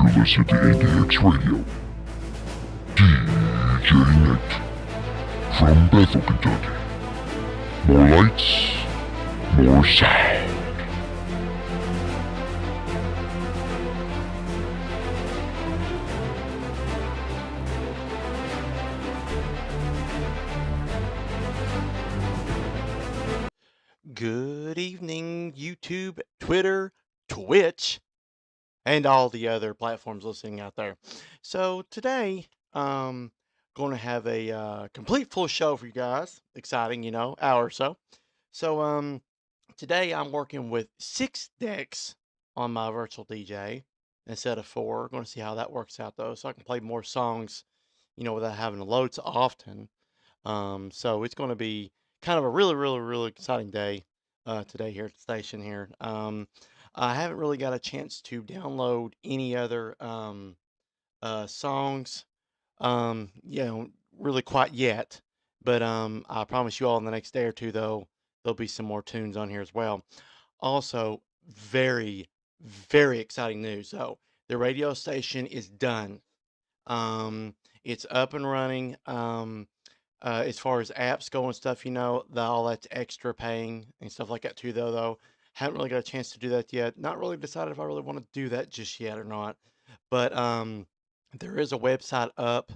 You're listening to ADX Radio. DJ Nate from Bethel, Kentucky. More lights, more sound. Good evening, YouTube, Twitter, Twitch, and all the other platforms listening out there. So today, going to have a complete full show for you guys. Exciting, hour or so. So today I'm working with 6 decks on my virtual DJ instead of 4. Going to see how that works out though, so I can play more songs, without having to load so often. So it's going to be kind of a really exciting day today here at the station here. I haven't really got a chance to download any other songs, really quite yet. But I promise you all in the next day or two, though, there'll be some more tunes on here as well. Also, very exciting news. So the radio station is done. It's up and running. As far as apps go and stuff, all that's extra paying and stuff like that too, though. Haven't really got a chance to do that yet. Not really decided if I really want to do that just yet or not. But there is a website up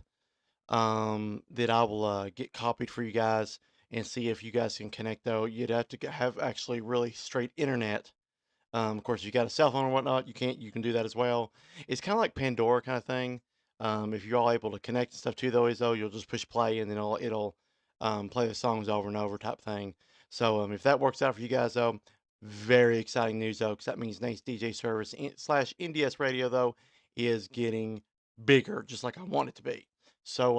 that I will get copied for you guys and see if you guys can connect, though. You'd have to have actually really straight internet. Of course, if you got a cell phone or whatnot, you can do that as well. It's kind of like Pandora kind of thing. If you're all able to connect and stuff too, though, you'll just push play and then it'll play the songs over and over type thing. So if that works out for you guys, though, very exciting news, though, because that means Nate's DJ service slash NDS radio, though, is getting bigger, just like I want it to be. So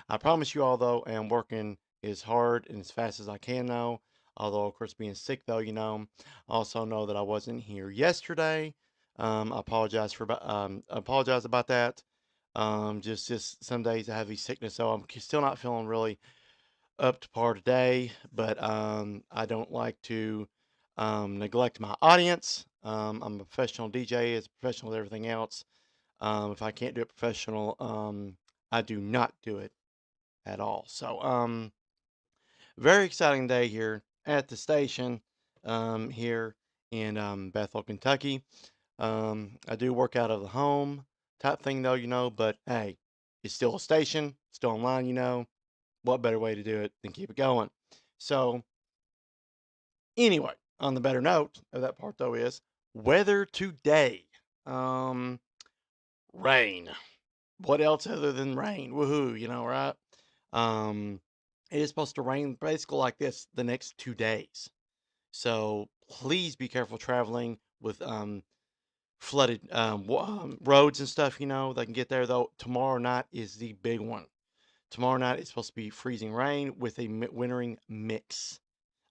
I promise you all, though, I am working as hard and as fast as I can now. Although, of course, being sick, though, I also know that I wasn't here yesterday. I apologize about that. Just some days I have these sickness, so I'm still not feeling really up to par today. But I don't like to neglect my audience. I'm a professional DJ, as professional as everything else. If I can't do it professional, I do not do it at all. So very exciting day here at the station here in Bethel, Kentucky. I do work out of the home type thing, though, but hey, it's still a station, still online, what better way to do it than keep it going? So anyway, on the better note of that part, though, is weather today. Rain. What else other than rain? Woohoo, right? It is supposed to rain basically like this the next 2 days. So please be careful traveling with flooded roads and stuff, that can get there, though. Tomorrow night is the big one. Tomorrow night is supposed to be freezing rain with a wintering mix,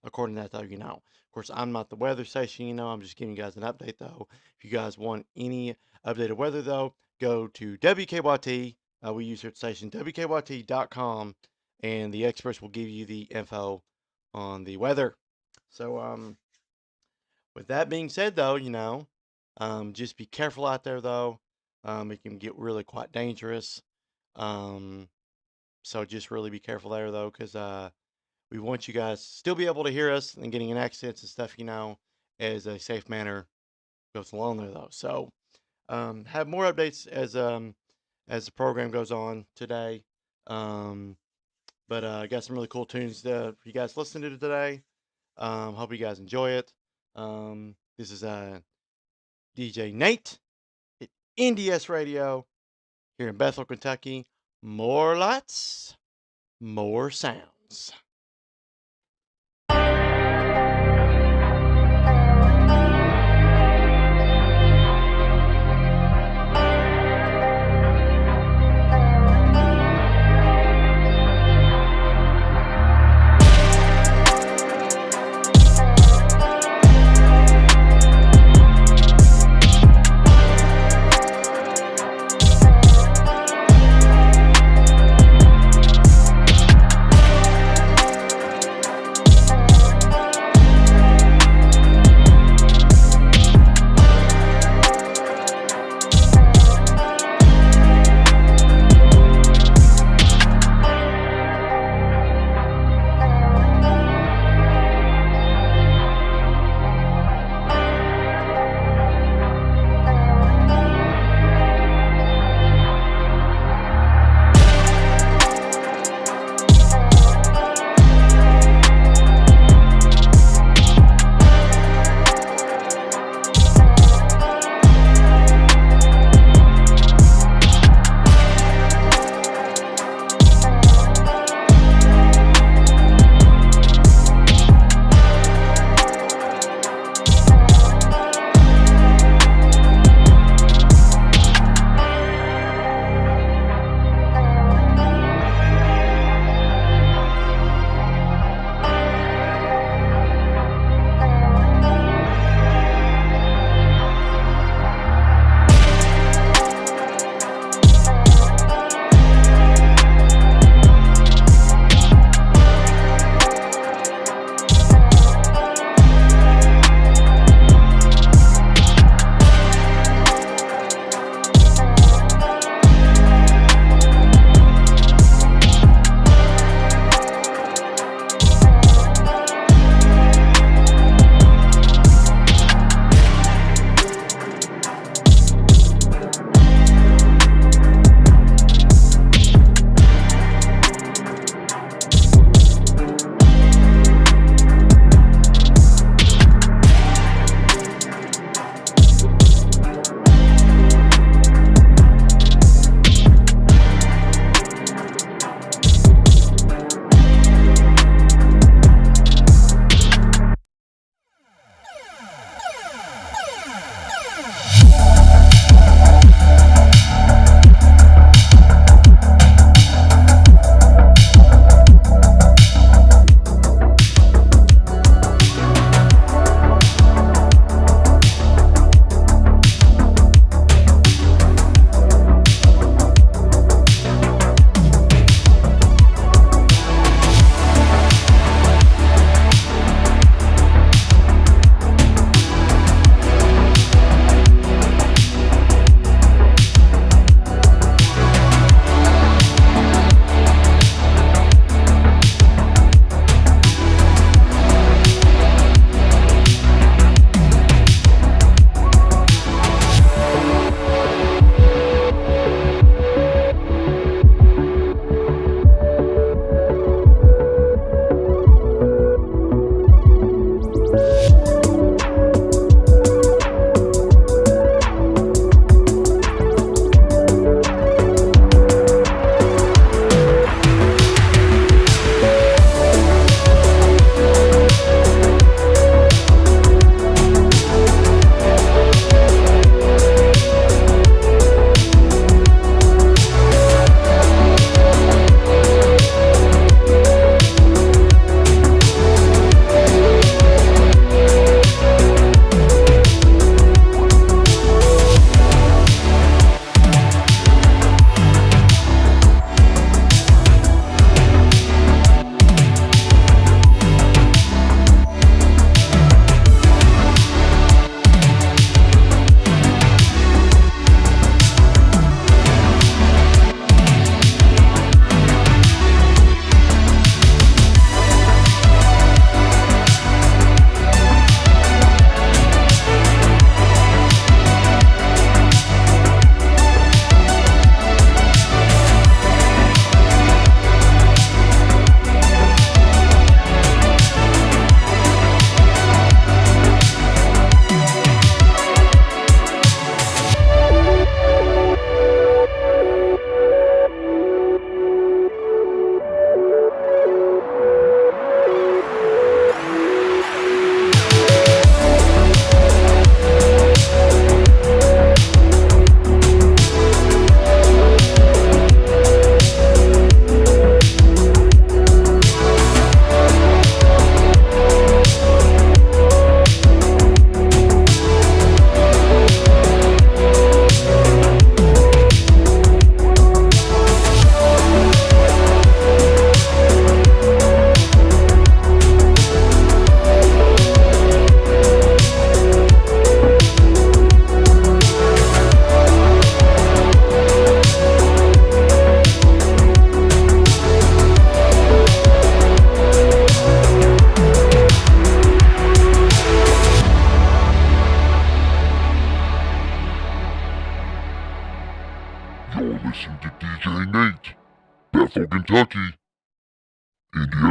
according to that, though. Of course, I'm not the weather station, I'm just giving you guys an update, though. If you guys want any updated weather, though, go to WKYT. We use our station, WKYT.com, and the experts will give you the info on the weather. So with that being said, though, just be careful out there, though. It can get really quite dangerous. So just really be careful there, though, because we want you guys to still be able to hear us and getting in accents and stuff, as a safe manner goes along there, though. So have more updates as the program goes on today. But I got some really cool tunes for you guys listening to today. Hope you guys enjoy it. This is DJ Nate at NDS Radio here in Bethel, Kentucky. More lights, more sounds.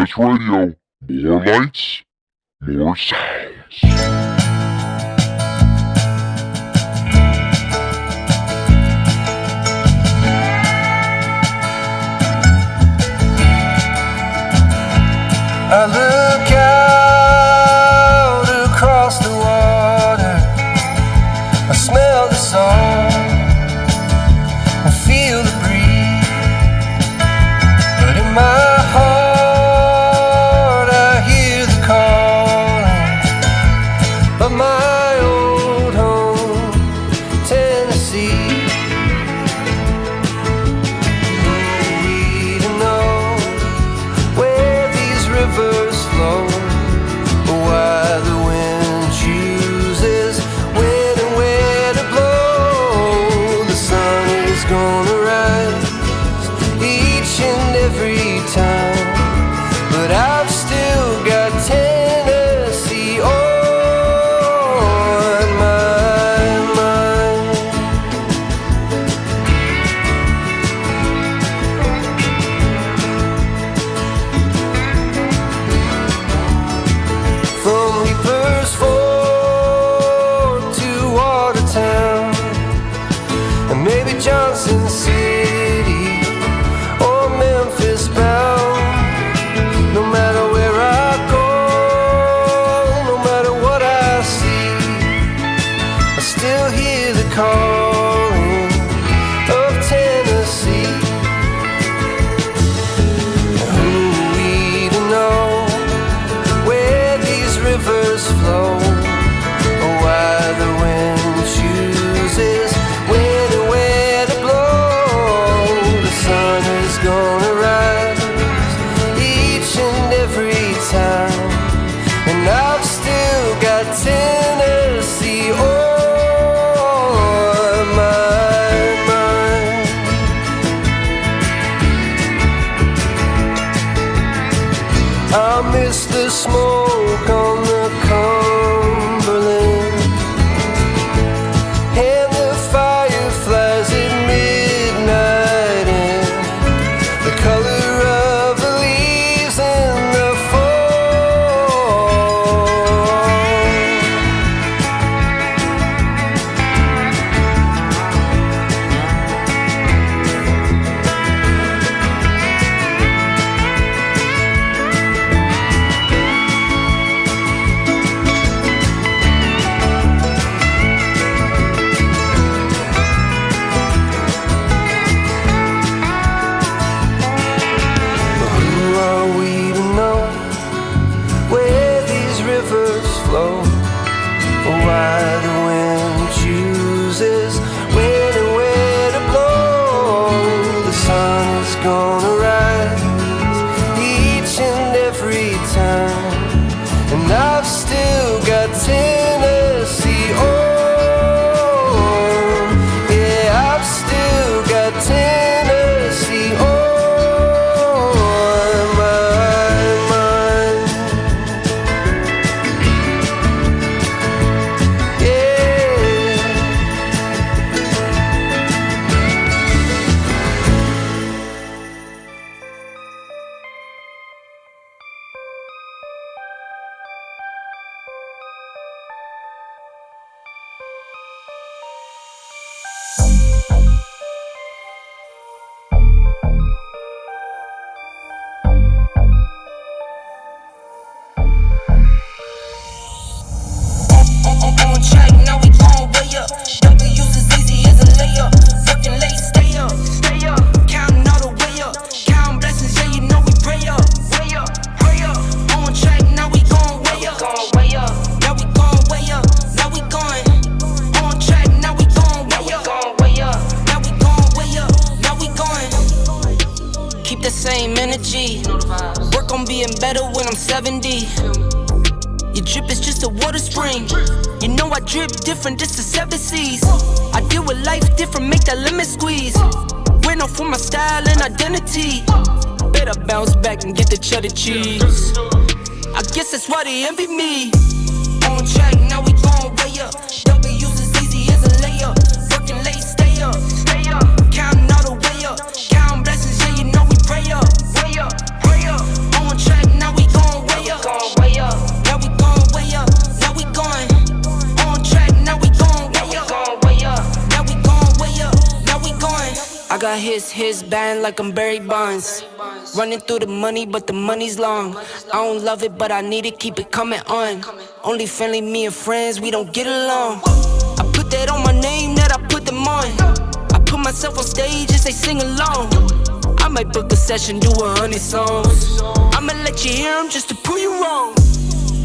ADX Radio. More lights, more sounds. I look out across the water, I smell the song, I feel the breeze, but in my heart I hear the calling of my old home, Tennessee. We don't know where these rivers flow, or why the wind chooses when and where to blow. The sun is gonna rise each and every time, but I've still got Tennessee on my mind. From Reaper's Ford to Watertown, and maybe Johnson City or Memphis bound. No matter where I go, no matter what I see, I still hear the calling of Tennessee. Who we to know where these rivers flow, or why the wind chooses when and where to blow. The sun is gonna rise each and every time, and I've still got Tennessee on my mind. I miss the smoke on the Cumberland and the fireflies at midnight, and the color of the leaves in the fall. Who are we to know where these rivers flow, or why the wind chooses when and where to blow? The sun is gonna rise each and every time, and I've still got Tennessee on. Yeah, I've still got Tennessee on my mind. Yeah. On track, now we gon' way up. W's as easy as a layup. Working late, stay up. Counting all the way up. Counting blessings, yeah, you know we pray up. Pray up. On track, now we gon' way up. Now we gon' way up. Now we going. On track, now we gon' way up. Now we gon' way up. Now we going. Keep the same energy. Work on being better when I'm 70. Your drip is just a water spring. You know I drip different, this the 7 C's. I deal with life different, make that lemon squeeze. Went off for my style and identity. Better bounce back and get the cheddar cheese. I guess that's why they envy me. On track, now we gon' way up. W's as easy as a layup. Working late, stay up. Counting all the way up. Counting blessings, yeah, you know we pray up. On track, now got his band like I'm Barry Bonds. Running through the money, but the money's long. I don't love it, but I need it, keep it coming on. Only friendly, me and friends, we don't get along. I put that on my name, that I put them on. I put myself on stage and say sing along. I might book a session, do 100 songs. I'ma let you hear them just to prove you wrong.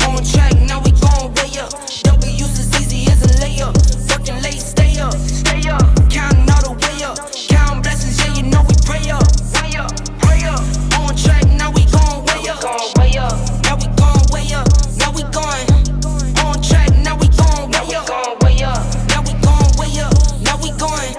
On track, now we gon' way up. W's as easy as a layup. Working late, stay up. Counting all the way up. Counting blessings, yeah, you know we pray up. Pray up. On track, now we gon' way up. Now we gon' way up. Now we going. On track, now we gon' way up. Now we gon' way up. Now we going.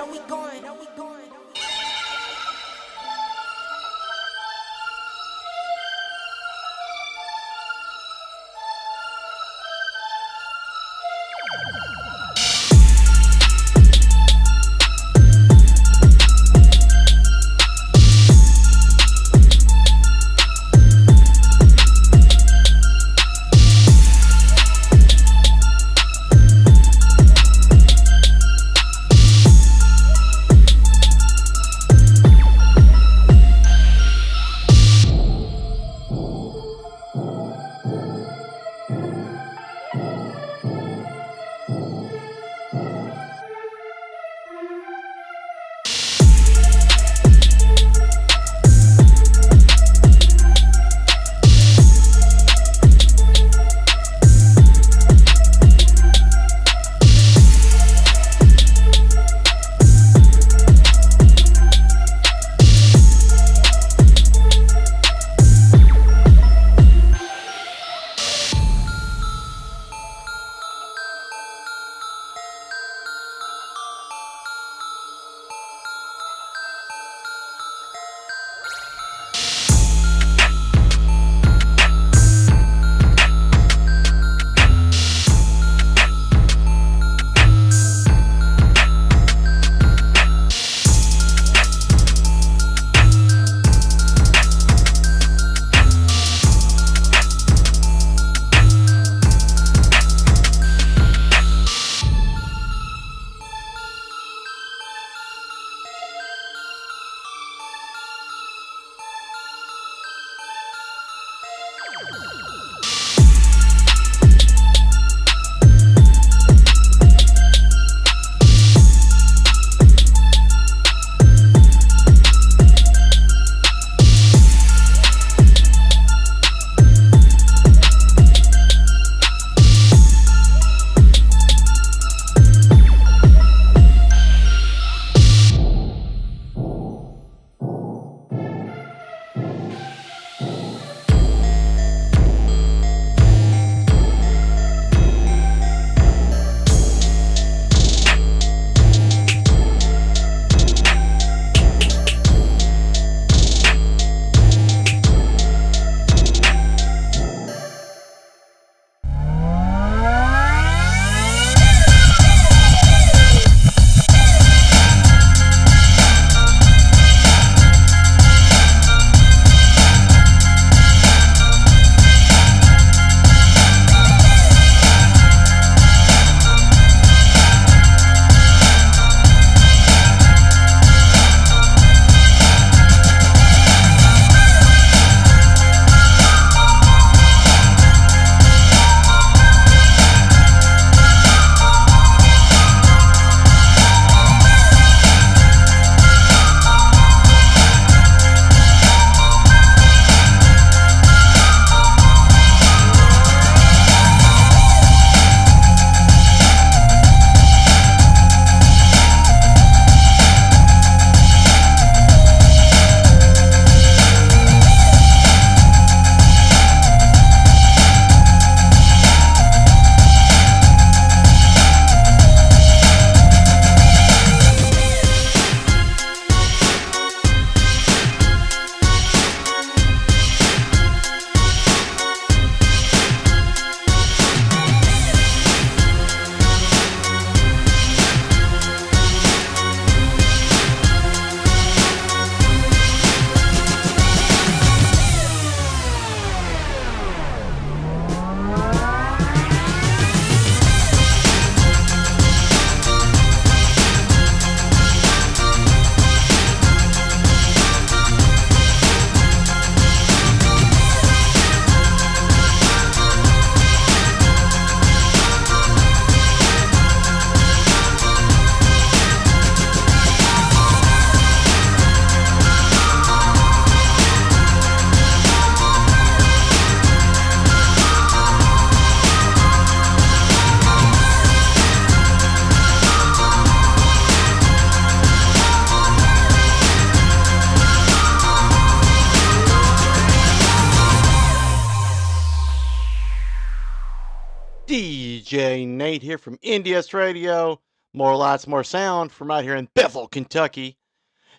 DJ Nate here from NDS Radio. More lights, more sound from right here in Bethel, Kentucky.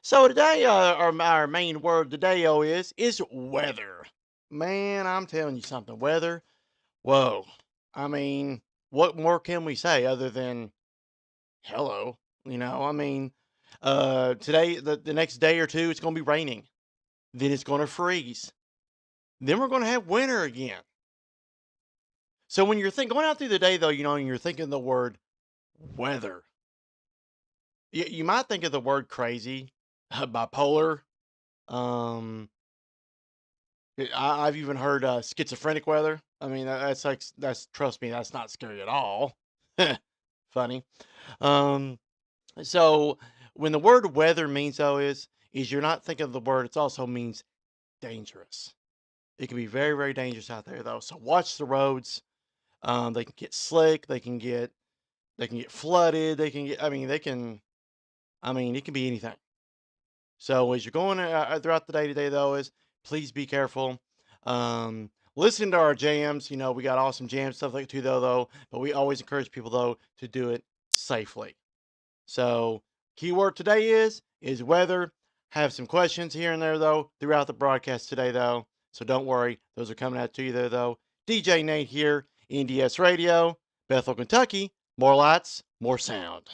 So today, our main word today, is weather. Man, I'm telling you something. Weather, whoa. I mean, what more can we say other than hello? Today, the next day or two, it's going to be raining. Then it's going to freeze. Then we're going to have winter again. So when you're going out through the day, though, and you're thinking the word weather, you might think of the word crazy, bipolar. Um, I've even heard schizophrenic weather. I mean, trust me, that's not scary at all. Funny. So when the word weather means though is you're not thinking of the word. It also means dangerous. It can be very, very dangerous out there though. So watch the roads. They can get slick. They can get flooded. It can be anything. So as you're going throughout the day today, though, please be careful. Listen to our jams. We got awesome jams, stuff like that too, though. But we always encourage people, though, to do it safely. So keyword today is weather. Have some questions here and there, though, throughout the broadcast today, though. So don't worry. Those are coming out to you there, though. DJ Nate here, NDS Radio, Bethel, Kentucky. More lights, more sound.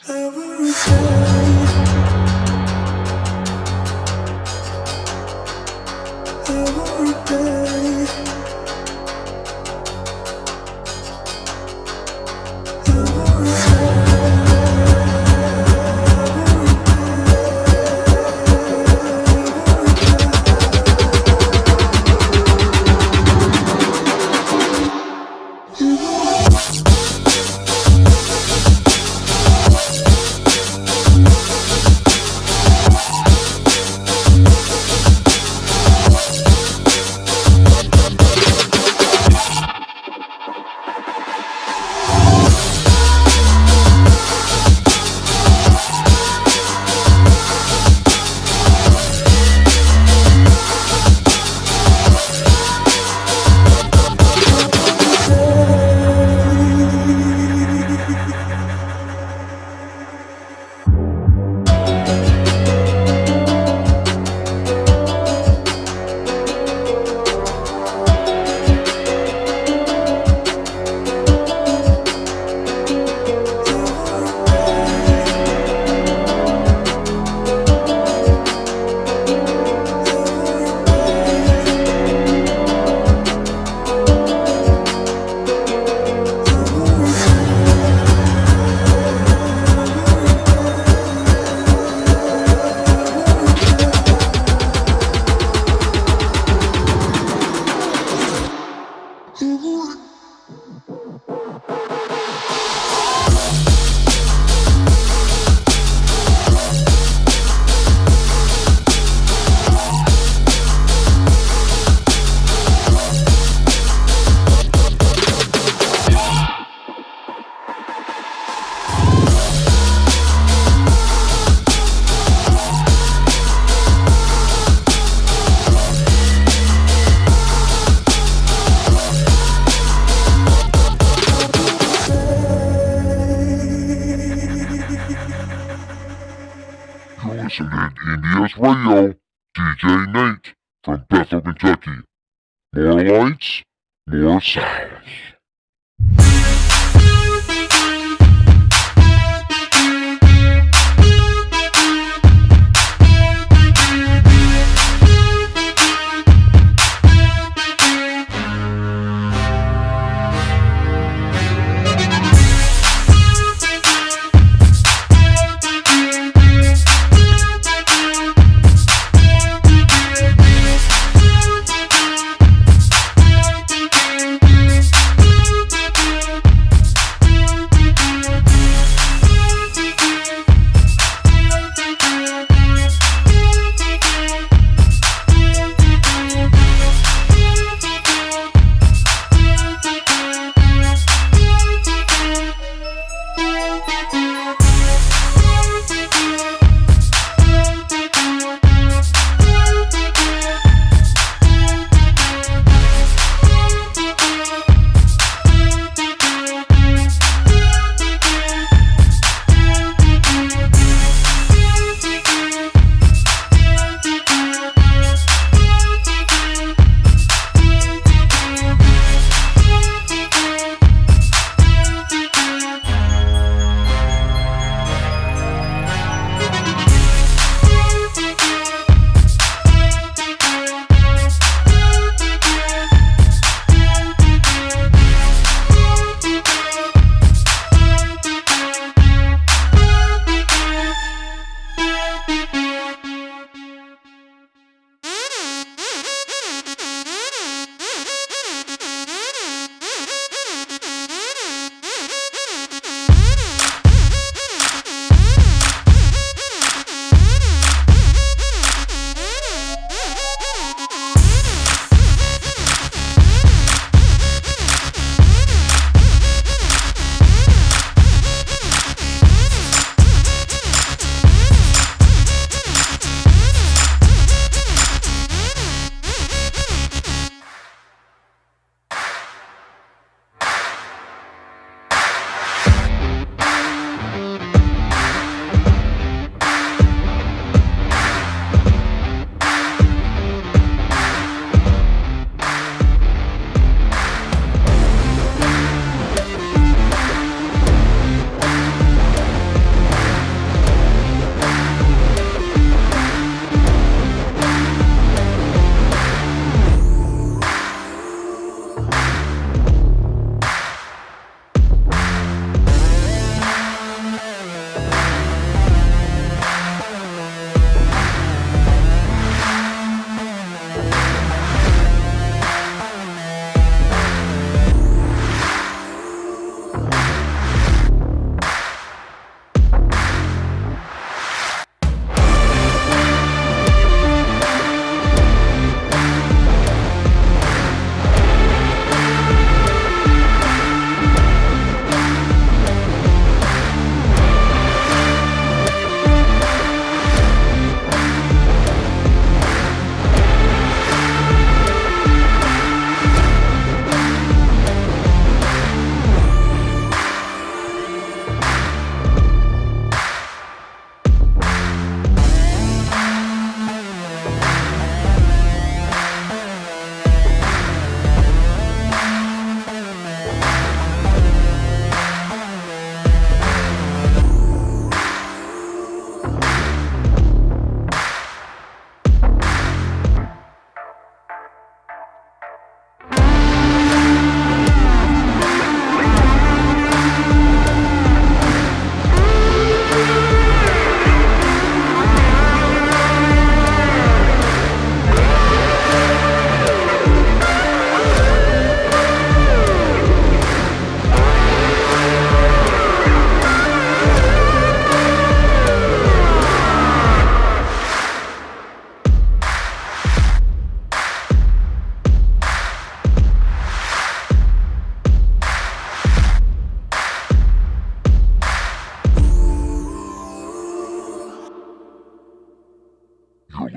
Listening to NDS Radio, DJ Nate from Bethel, Kentucky. More lights, more sounds.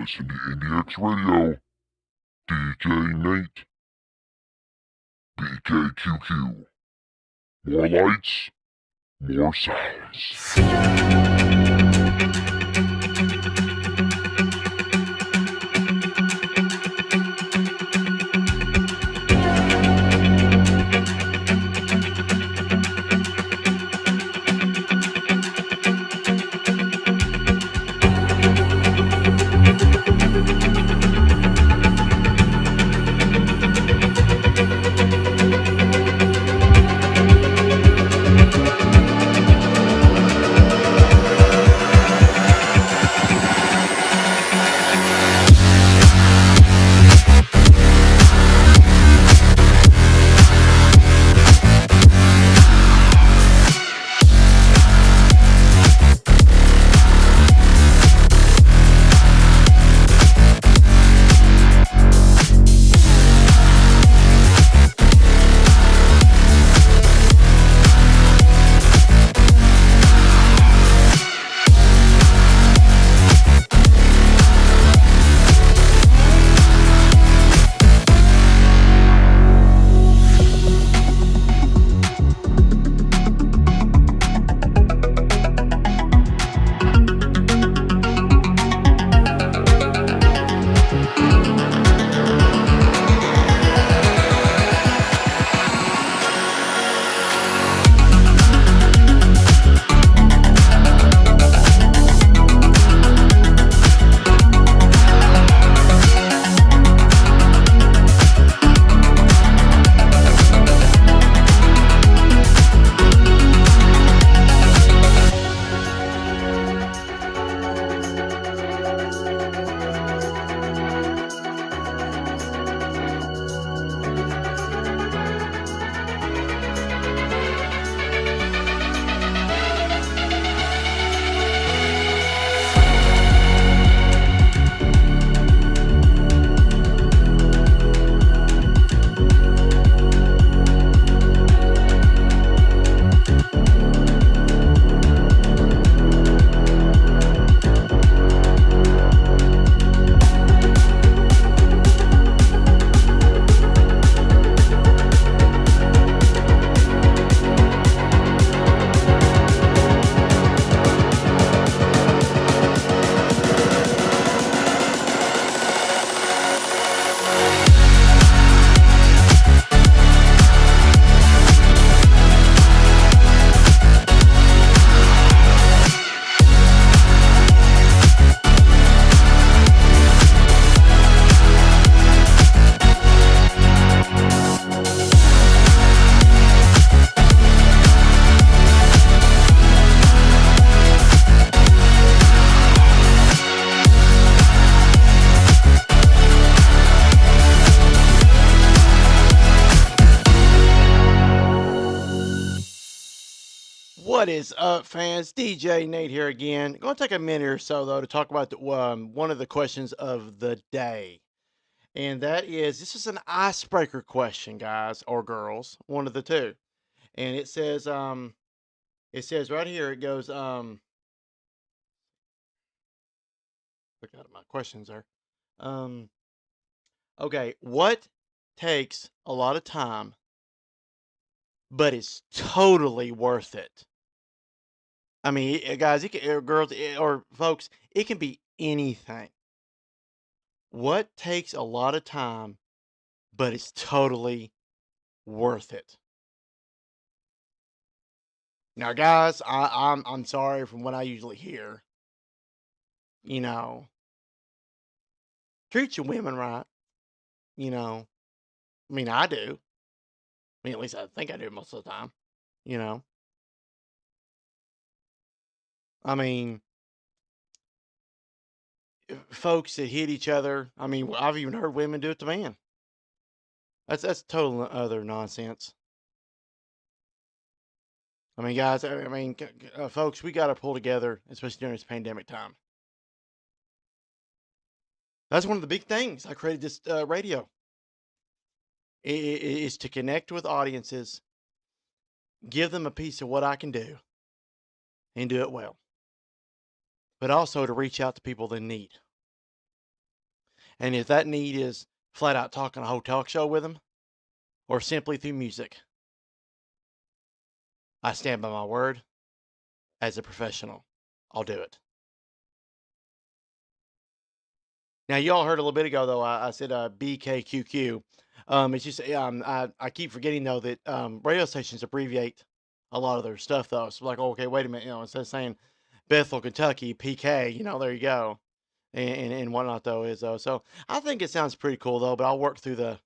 Listen to IndieX Radio. DJ Nate. BKQQ. More lights, more sounds. What is up, fans? DJ Nate here again. Going to take a minute or so, though, to talk about one of the questions of the day. And that is, this is an icebreaker question, guys or girls, one of the two. And it says right here, it goes, look at my questions there. Okay, what takes a lot of time, but it's totally worth it? I mean, guys, it can, or girls, or folks, it can be anything. What takes a lot of time, but it's totally worth it? Now, guys, I'm sorry from what I usually hear. You know, treat your women right. You know, I mean, I do. I mean, at least I think I do most of the time. You know, I mean, folks that hit each other. I mean, I've even heard women do it to men. That's total other nonsense. I mean, guys, I mean, folks, we got to pull together, especially during this pandemic time. That's one of the big things I created this radio. Is to connect with audiences, give them a piece of what I can do, and do it well. But also to reach out to people in need. And if that need is flat out talking a whole talk show with them or simply through music, I stand by my word. As a professional, I'll do it. Now, you all heard a little bit ago, though, I said BKQQ. It's just I keep forgetting, though, that radio stations abbreviate a lot of their stuff, though. So, like, oh, okay, wait a minute. Instead of saying Bethel, Kentucky, PK, there you go, and whatnot, though, is though. So, I think it sounds pretty cool, though. But I'll work through the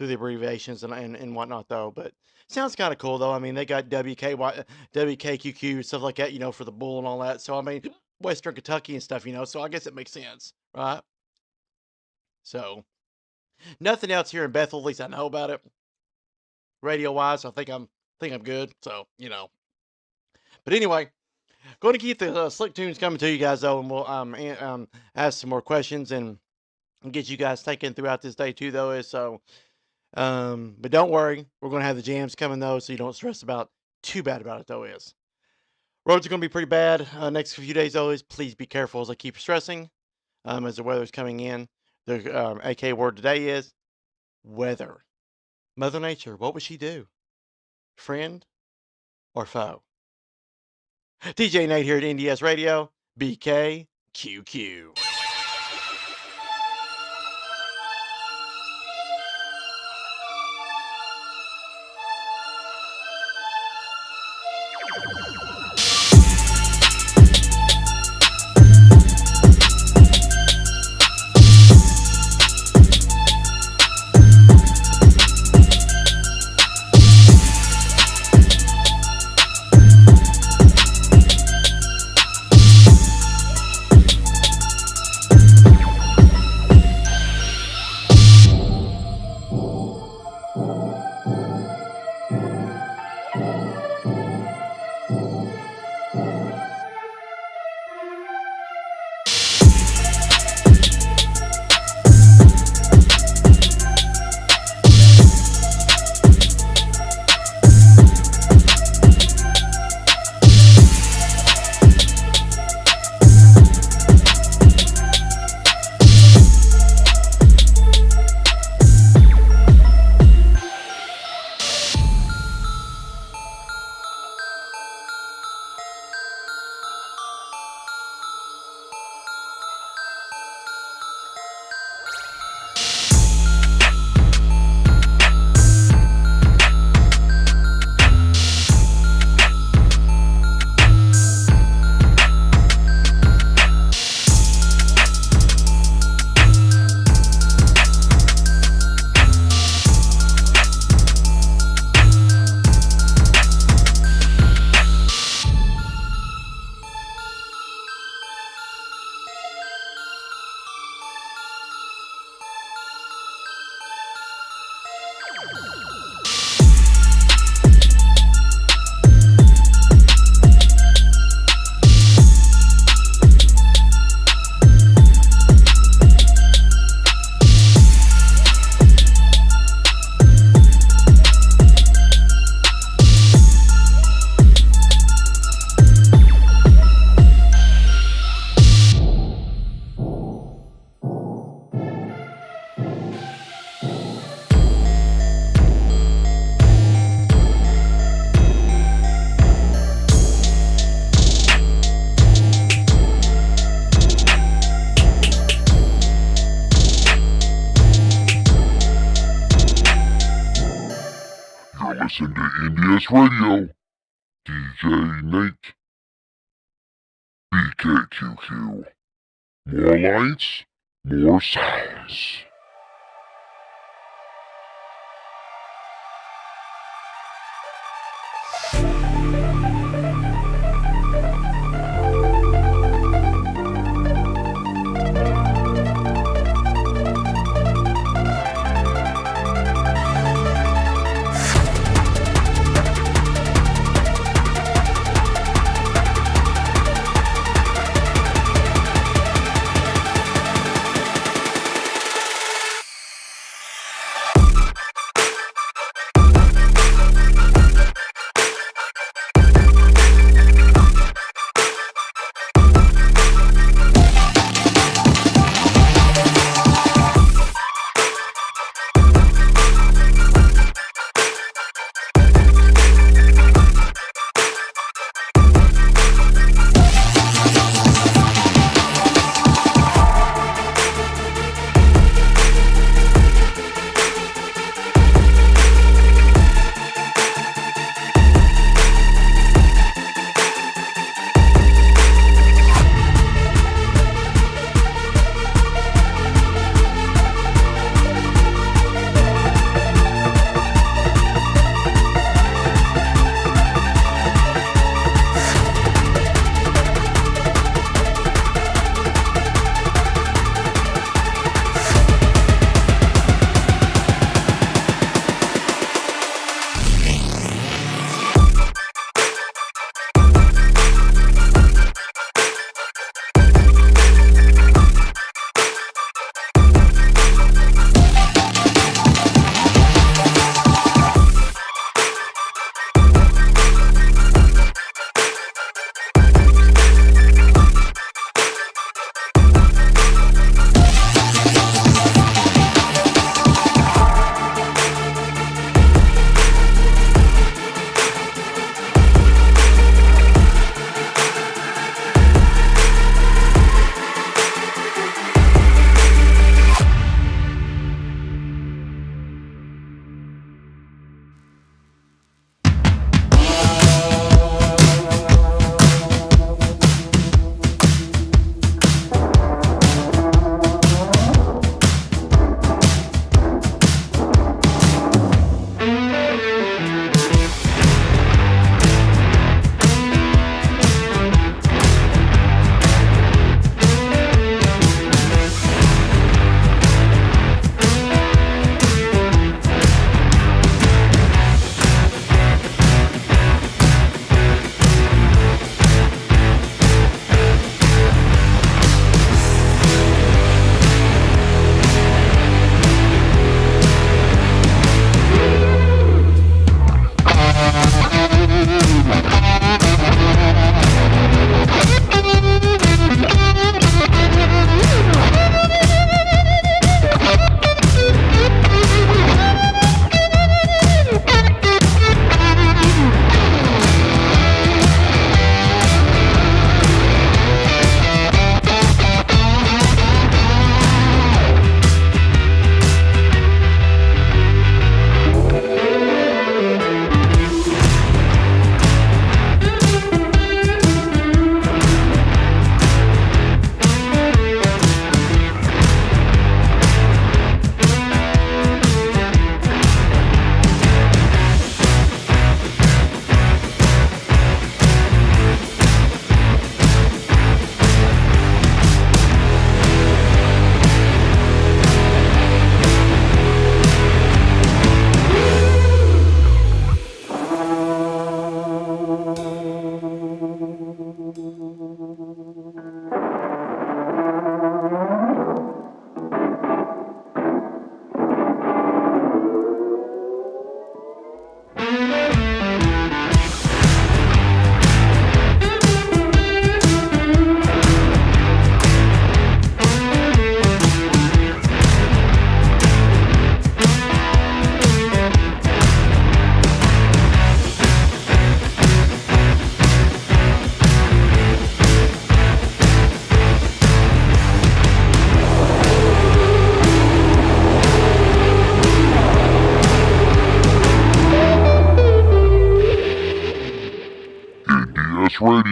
abbreviations and whatnot, though. But sounds kind of cool, though. I mean, they got WKQQ, stuff like that, for the bull and all that. So, I mean, Western Kentucky and stuff, So, I guess it makes sense, right? So, nothing else here in Bethel, at least I know about it. Radio wise, I think I'm good. So, But anyway, going to keep the slick tunes coming to you guys, though, and we'll ask some more questions and get you guys thinking throughout this day too, though. But don't worry, we're going to have the jams coming, though, so you don't stress too bad about it, though. Roads are going to be pretty bad next few days, though. Please be careful, as I keep stressing, as the weather's coming in. The AK word today is weather. Mother Nature, what would she do? Friend or foe? DJ Nate here at NDS Radio, BKQQ. Listen to NDS Radio, DJ Nate, BKQQ. More lights, more sounds.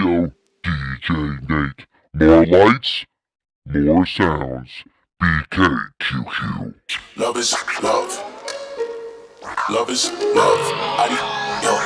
Radio, DJ Nate. More lights, more sounds. BKQQ. Love is love. Love is love. Yo.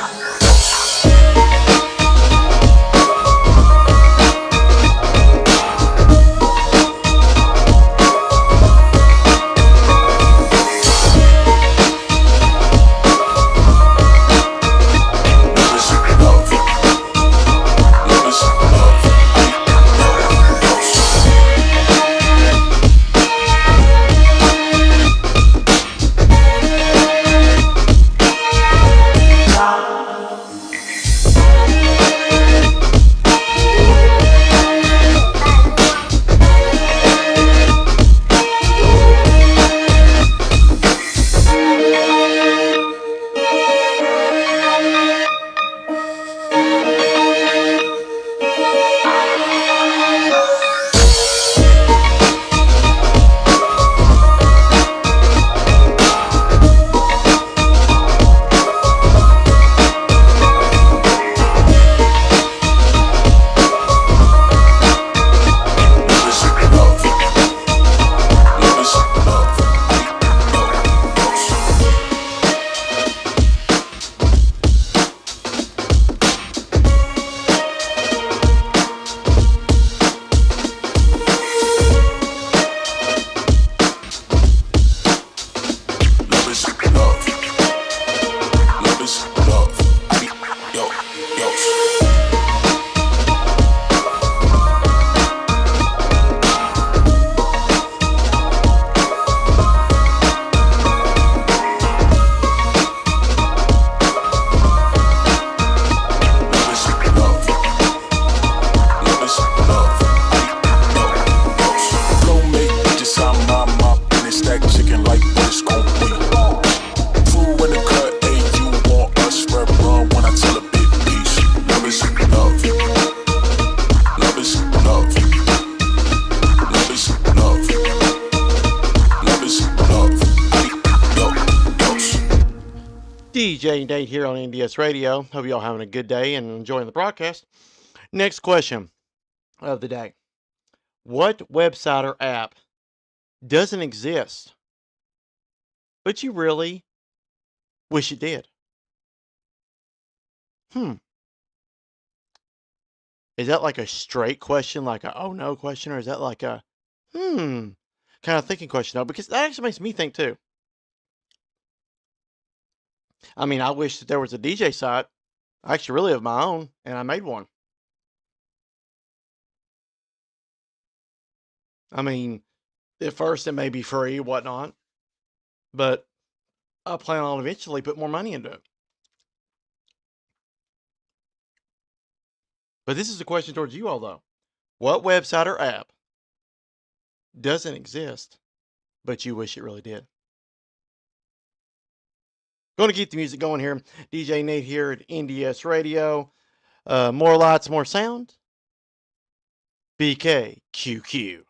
DJ Nate here on NDS Radio. Hope you all having a good day and enjoying the broadcast. Next question of the day. What website or app doesn't exist, but you really wish it did? Is that like a straight question, like a oh no question, or is that like a kind of thinking question? No, because that actually makes me think too. I mean, I wish that there was a DJ site. I actually really have my own, and I made one. I mean, at first it may be free, whatnot, but I plan on eventually put more money into it. But this is a question towards you all, though. What website or app doesn't exist, but you wish it really did? Going to keep the music going here. DJ Nate here at NDS Radio. More lights, more sound. BKQQ.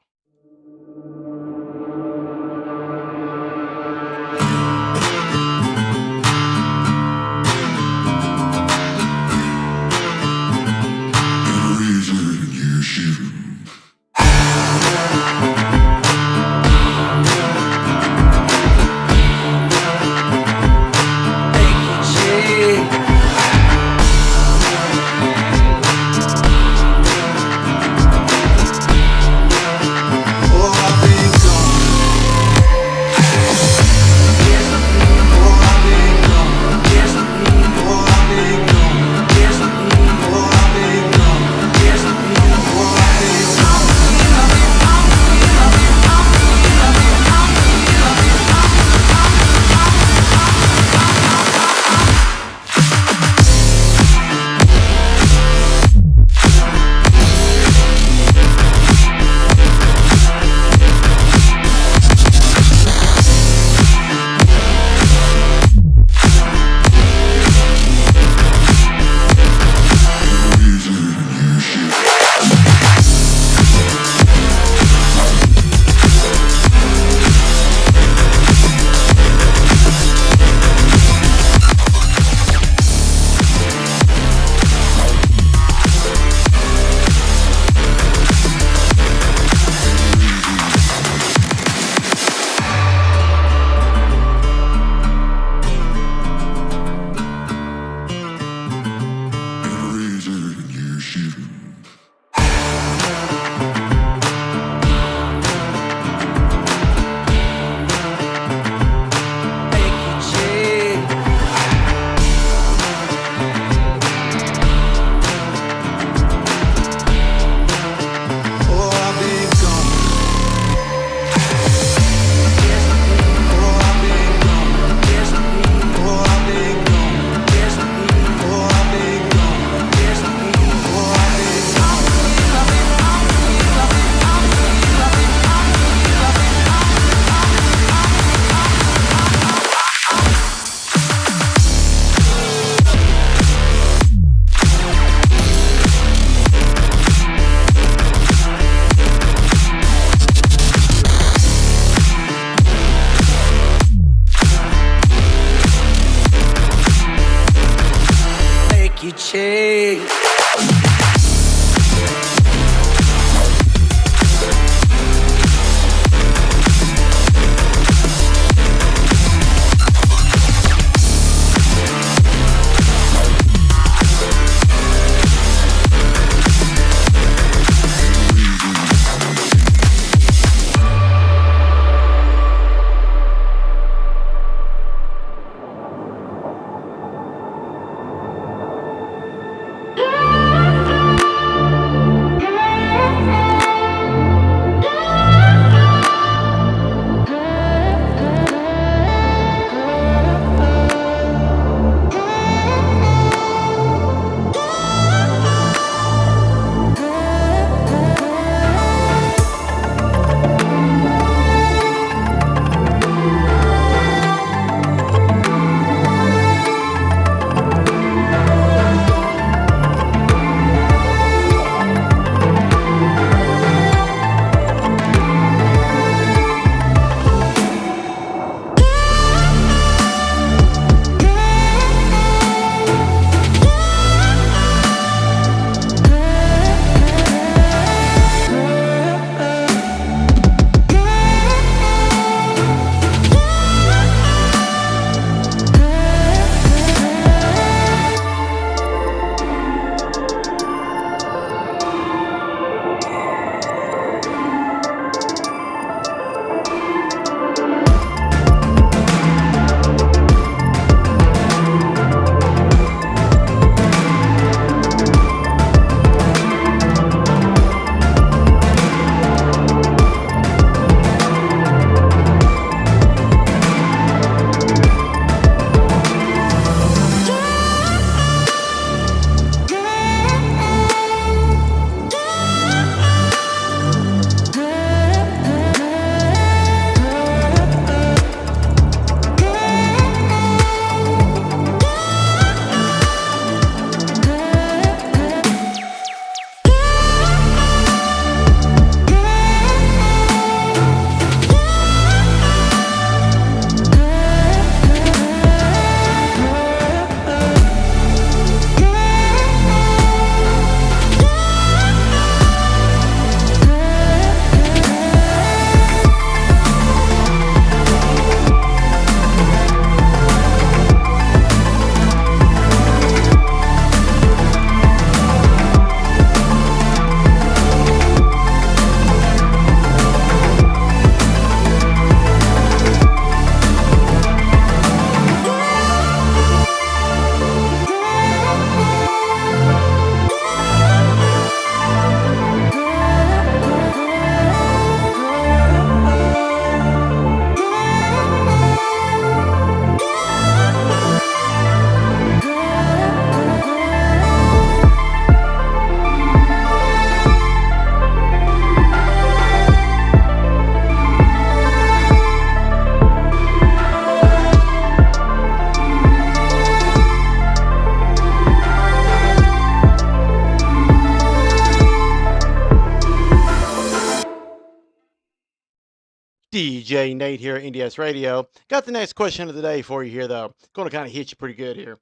DJ Nate here at NDS Radio. Got the next question of the day for you here, though. Going to kind of hit you pretty good here.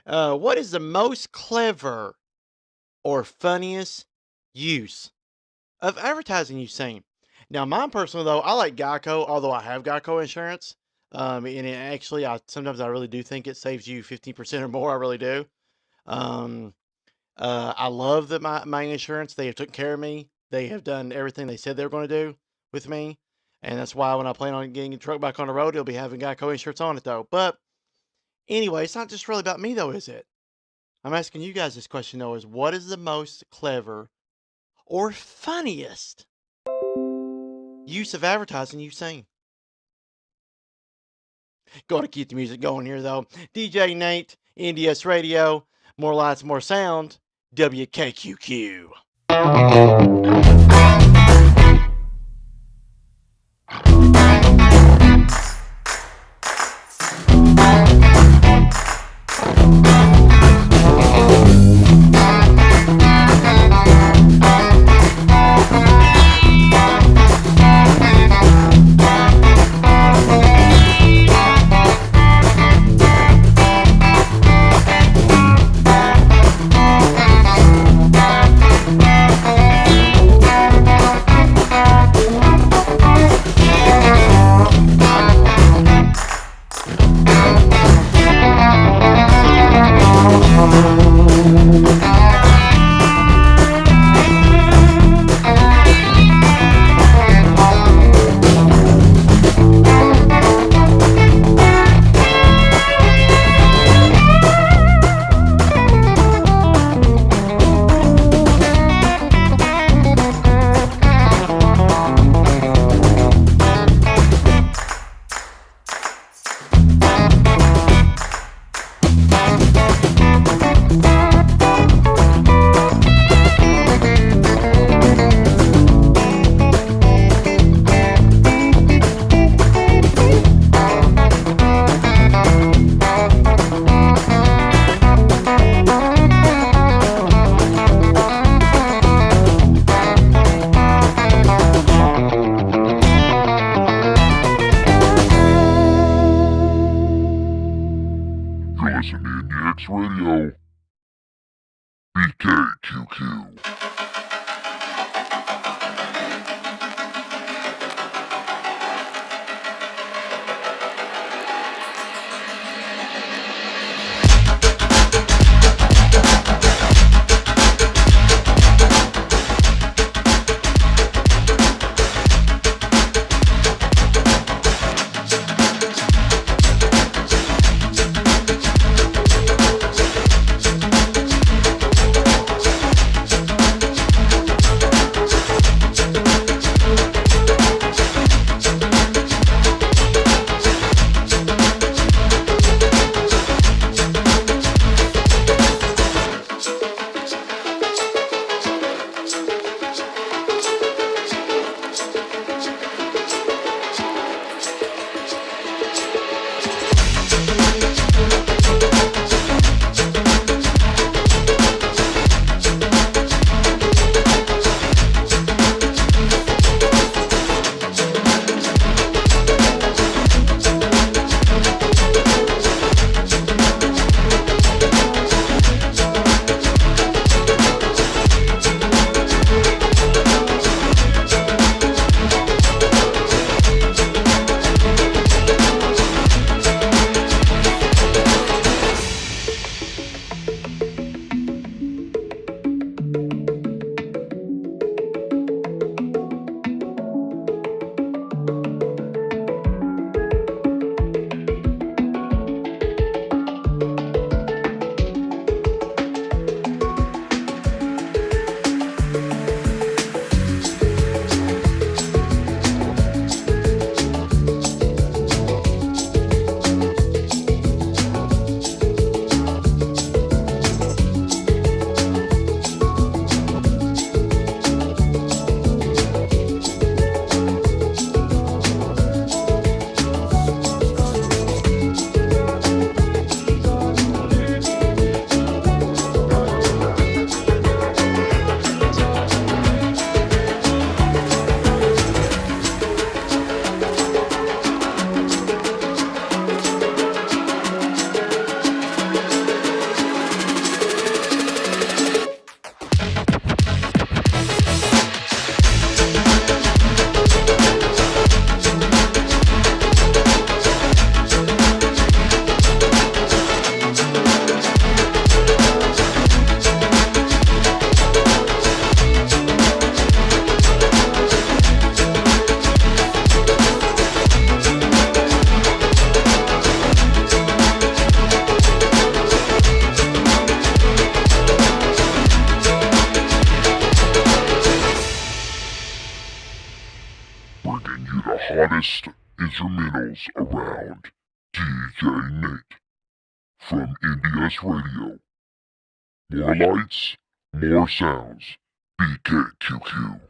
What is the most clever or funniest use of advertising you've seen? Now, mine personally, though, I like Geico, although I have Geico insurance. And it sometimes I really do think it saves you 15% or more. I really do. Um, I love that my insurance, they have taken care of me. They have done everything they said they were going to do with me. And that's why when I plan on getting a truck back on the road, it'll be having Geico insurance on it, though. But anyway, it's not just really about me, though, is it? I'm asking you guys this question, though, is what is the most clever or funniest use of advertising you've seen? Going to keep the music going here, though. DJ Nate, NDS Radio, more lights, more sound, WKQQ. hottest instrumentals around. DJ Nate from NDS Radio. More lights, more sounds. BKQQ.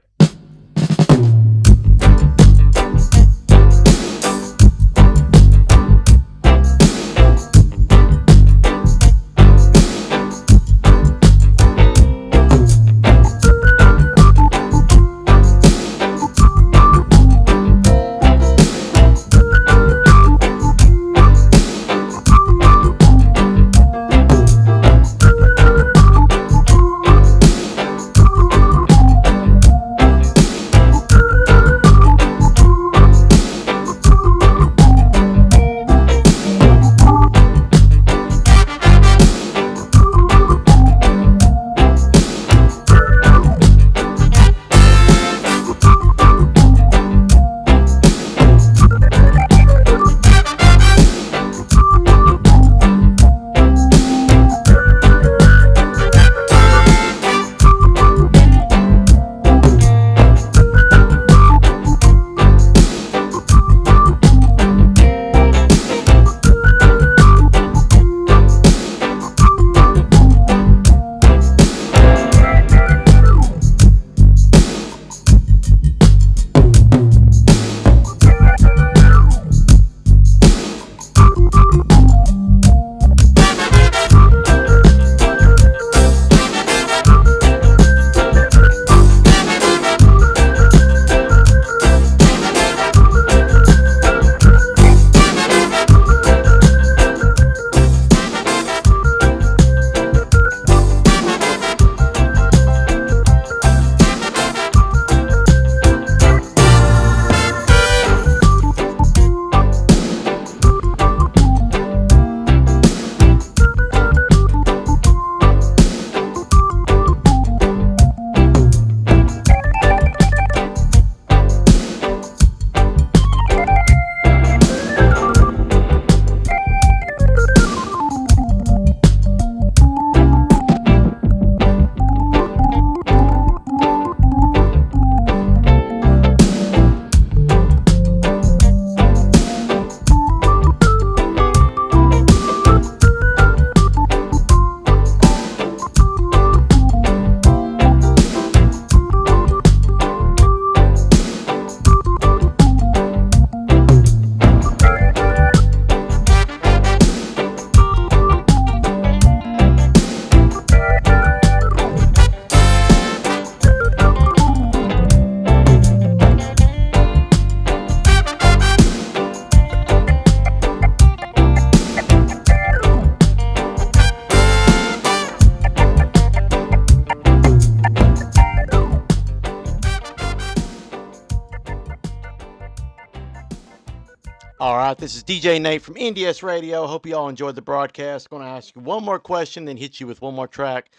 All right, this is DJ Nate from NDS Radio. Hope you all enjoyed the broadcast. Going to ask you one more question, then hit you with one more track,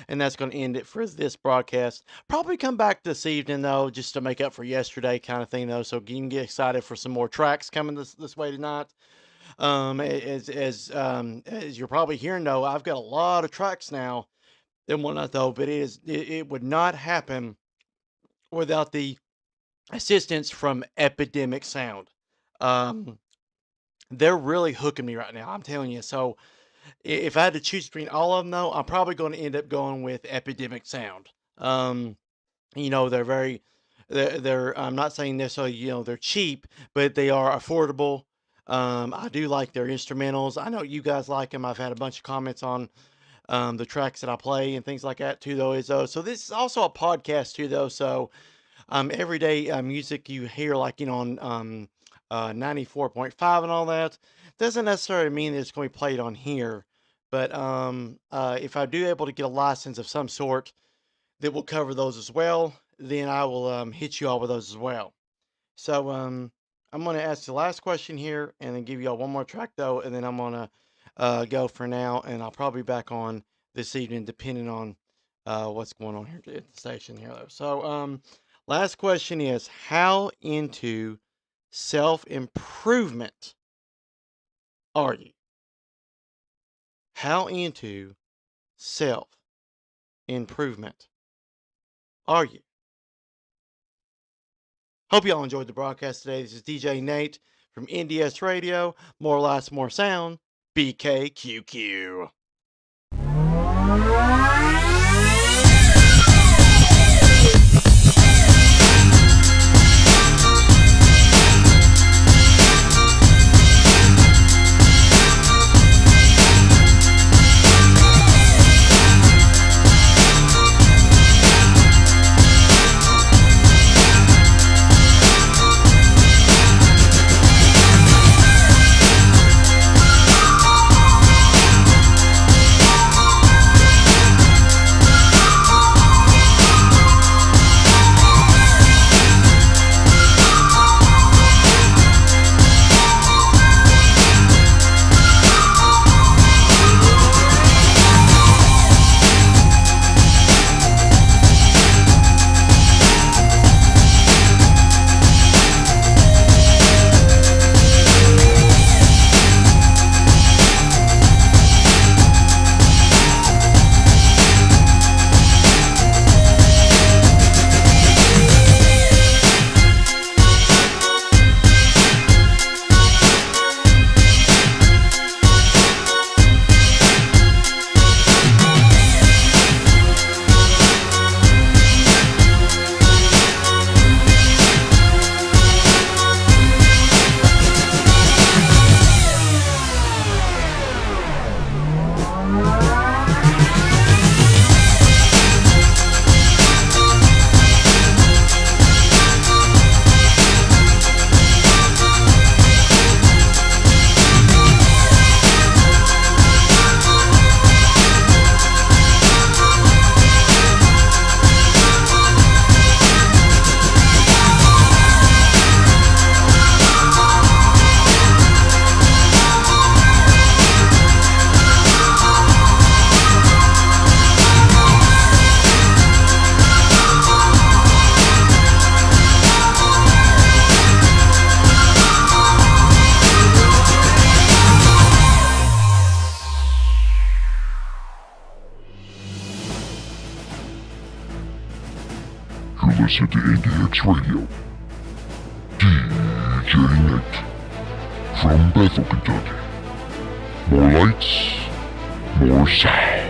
and that's going to end it for this broadcast. Probably come back this evening though, just to make up for yesterday, kind of thing though. So you can get excited for some more tracks coming this way tonight. As you're probably hearing though, I've got a lot of tracks now and whatnot though, but it would not happen without the assistance from Epidemic Sound. Um, they're really hooking me right now. I'm telling you. So if I had to choose between all of them, though, I'm probably going to end up going with Epidemic Sound. They're very, they're. I'm not saying necessarily, they're cheap, but they are affordable. I do like their instrumentals. I know you guys like them. I've had a bunch of comments on the tracks that I play and things like that too, though. So this is also a podcast too, though. So everyday music you hear, like, on 94.5 and all that, doesn't necessarily mean that it's going to be played on here. But if I do able to get a license of some sort that will cover those as well, then I will hit you all with those as well. So I'm going to ask the last question here and then give you all one more track, though, and then I'm going to go for now, and I'll probably be back on this evening depending on what's going on here at the station here, though. So last question is, how into self-improvement are you? How into self-improvement are you? Hope y'all enjoyed the broadcast today. This is DJ Nate from NDS Radio. More lights, more sound. BKQQ. You listen to NDX Radio. DJ Nate from Bethel, Kentucky. More lights, more sound.